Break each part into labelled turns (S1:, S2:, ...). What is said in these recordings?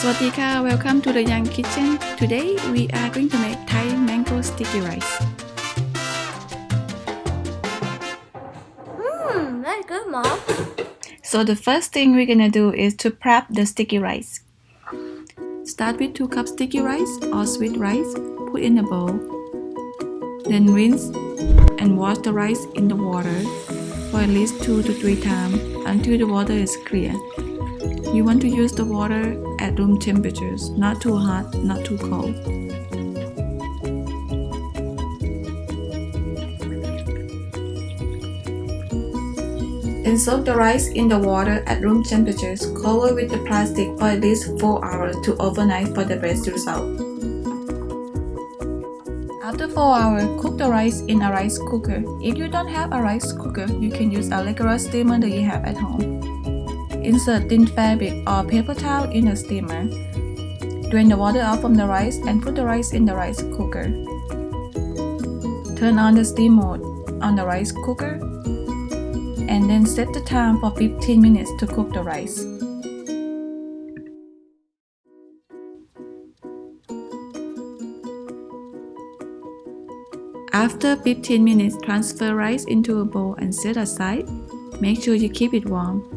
S1: Swatika, welcome to the Young Kitchen. Today we are going to make Thai mango sticky rice.
S2: That's good, Mom.
S1: So the first thing we're gonna do is to prep the sticky rice. Start with 2 cups sticky rice or sweet rice. Put in a bowl. Then rinse and wash the rice in the water for at least 2 to 3 times until the water is clear. You want to use the water at room temperatures, not too hot, not too cold. Then soak the rice in the water at room temperatures. Cover with the plastic for at least 4 hours to overnight for the best result. After 4 hours, cook the rice in a rice cooker. If you don't have a rice cooker, you can use a regular steamer that you have at home. Insert thin fabric or paper towel in the steamer. Drain the water out from the rice and put the rice in the rice cooker. Turn on the steam mode on the rice cooker and then set the time for 15 minutes to cook the rice. After 15 minutes, transfer rice into a bowl and set aside. Make sure you keep it warm.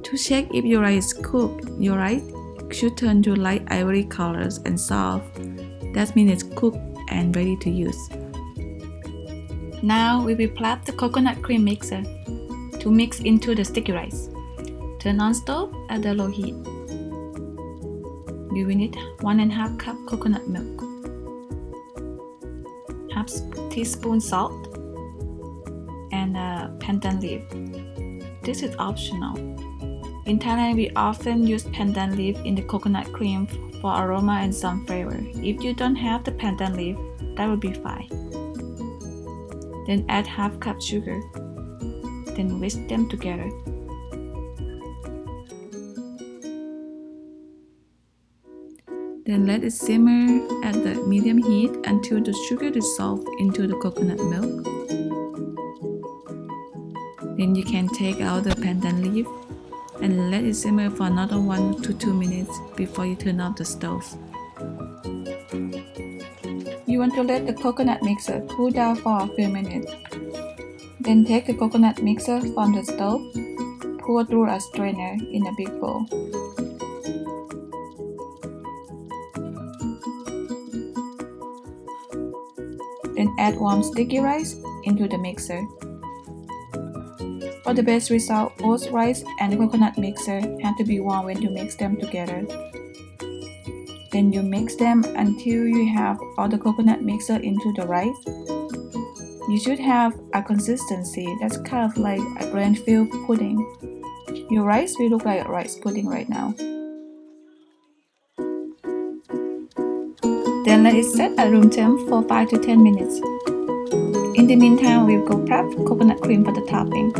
S1: To check if your rice is cooked, your rice should turn to light ivory colors and soft. That means it's cooked and ready to use. Now we will prep the coconut cream mixer to mix into the sticky rice. Turn on stove at the low heat. You will need 1.5 cup coconut milk, half teaspoon salt, and a pandan leaf. This is optional. In Thailand, we often use pandan leaf in the coconut cream for aroma and some flavor. If you don't have the pandan leaf, that will be fine. Then add half cup sugar. Then whisk them together. Then let it simmer at the medium heat until the sugar dissolves into the coconut milk. Then you can take out the pandan leaf and let it simmer for another 1 to 2 minutes before you turn off the stove. You want to let the coconut mixer cool down for a few minutes. Then take the coconut mixer from the stove, pour through a strainer in a big bowl. Then add warm sticky rice into the mixer. For the best result, both rice and the coconut mixer have to be warm when you mix them together. Then you mix them until you have all the coconut mixer into the rice. You should have a consistency that's kind of like a grain-filled pudding. Your rice will look like a rice pudding right now. Then let it set at room temp for 5 to 10 minutes. In the meantime, we'll go prep coconut cream for the topping.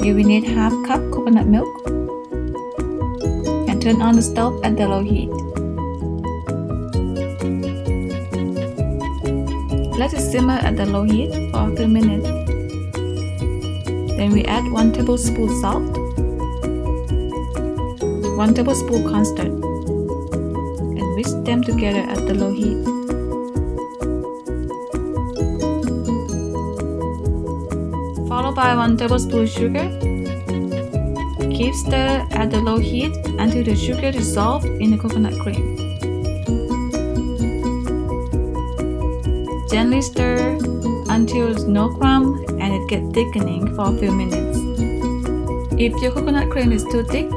S1: You will need half cup coconut milk and turn on the stove at the low heat. Let it simmer at the low heat for a few minutes. Then we add 1 tablespoon salt, 1 tablespoon cornstarch, and whisk them together at the low heat. Followed by 1 tablespoon sugar. Keep stir at the low heat until the sugar dissolves in the coconut cream. Gently stir until there's no crumb and it gets thickening for a few minutes. If your coconut cream is too thick,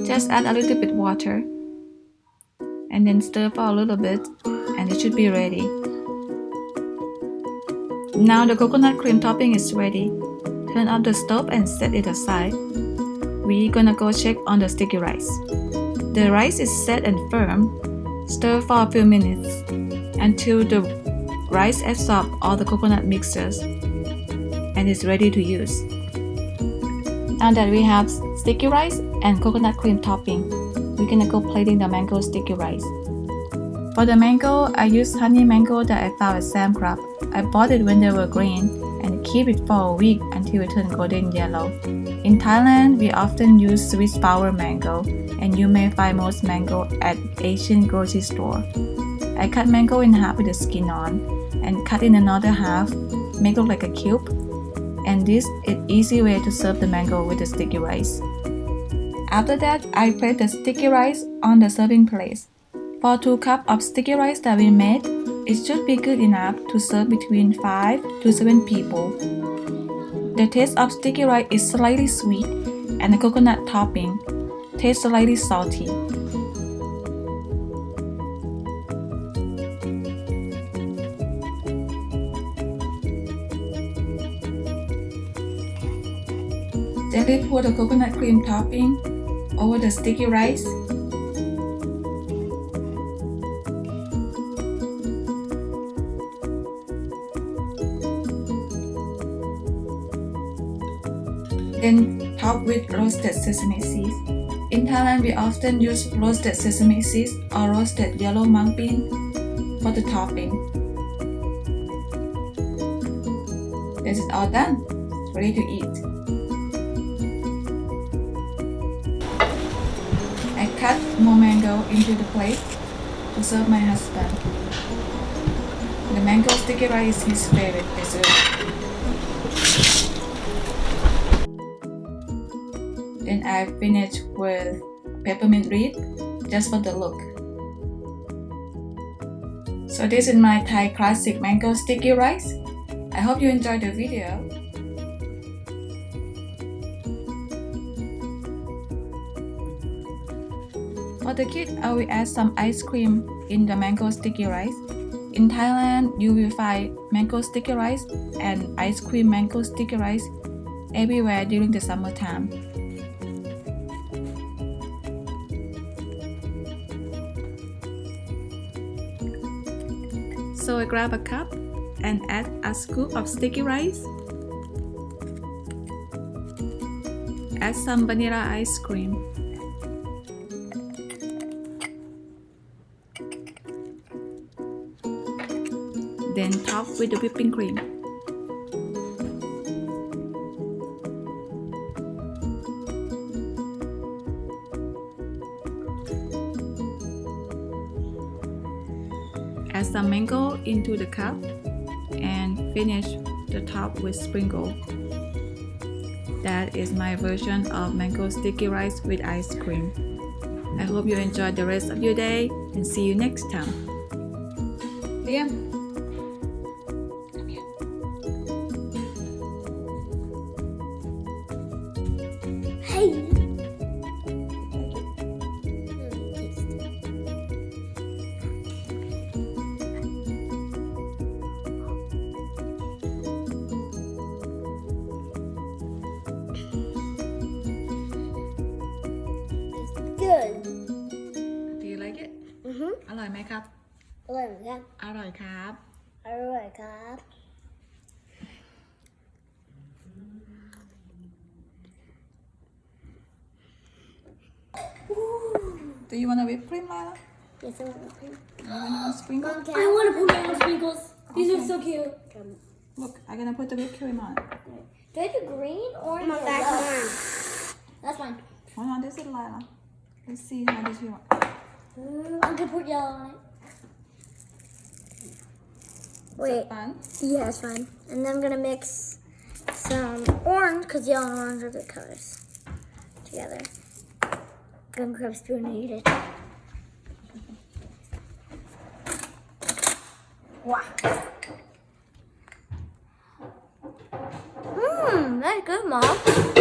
S1: just add a little bit water and then stir for a little bit and it should be ready. Now the coconut cream topping is ready. Turn off the stove and set it aside. We're gonna go check on the sticky rice. The rice is set and firm. Stir for a few minutes until the rice absorbs all the coconut mixtures and is ready to use. Now that we have sticky rice and coconut cream topping, we're gonna go plating the mango sticky rice. For the mango, I used honey mango that I found at Sam Club. I bought it when they were green and keep it for a week until until it turns golden yellow. In Thailand, we often use Swiss Power mango, and you may find most mango at Asian grocery store. I cut mango in half with the skin on, and cut in another half, make look like a cube. And this is easy way to serve the mango with the sticky rice. After that, I place the sticky rice on the serving plate. For 2 cups of sticky rice that we made, it should be good enough to serve between 5 to 7 people. The taste of sticky rice is slightly sweet, and the coconut topping tastes slightly salty. Gently pour the coconut cream topping over the sticky rice. Then top with roasted sesame seeds. In Thailand, we often use roasted sesame seeds or roasted yellow mung bean for the topping. This is all done, ready to eat. I cut more mango into the plate to serve my husband. The mango sticky rice is his favorite dessert. Then I finish with peppermint reed just for the look. So this is my Thai classic mango sticky rice. I hope you enjoyed the video. For the kids, I will add some ice cream in the mango sticky rice. In Thailand, you will find mango sticky rice and ice cream mango sticky rice everywhere during the summertime. So I grab a cup and add a scoop of sticky rice. Add some vanilla ice cream. Then top with the whipping cream. Add some mango into the cup and finish the top with sprinkle. That is my version of mango sticky rice with ice cream. I hope you enjoy the rest of your day and see you next time. Liam.
S2: Hey! Good.
S1: Do you like it? อร่อยไหมครับ
S2: อร่อยเหมือนกัน
S1: อร่อยครับ
S2: อร่อยครับ
S1: Do you want a whipped cream, Lila?
S2: Yes, I want to put
S1: You want a sprinkle?
S2: I want to put mango sprinkles. These are so cute.
S1: Look, I'm gonna put the whipped cream on.
S2: Do I do green, orange, or yellow? That's fine.
S1: Hold on, this is Lila. Let's see how this will.
S2: I'm gonna put yellow on it. Wait.
S1: Fun.
S2: Yeah, it's fine. And then I'm gonna mix some orange, because yellow and orange are good colors, together. Gonna grab a spoon and eat it. Wow. That's good, Mom.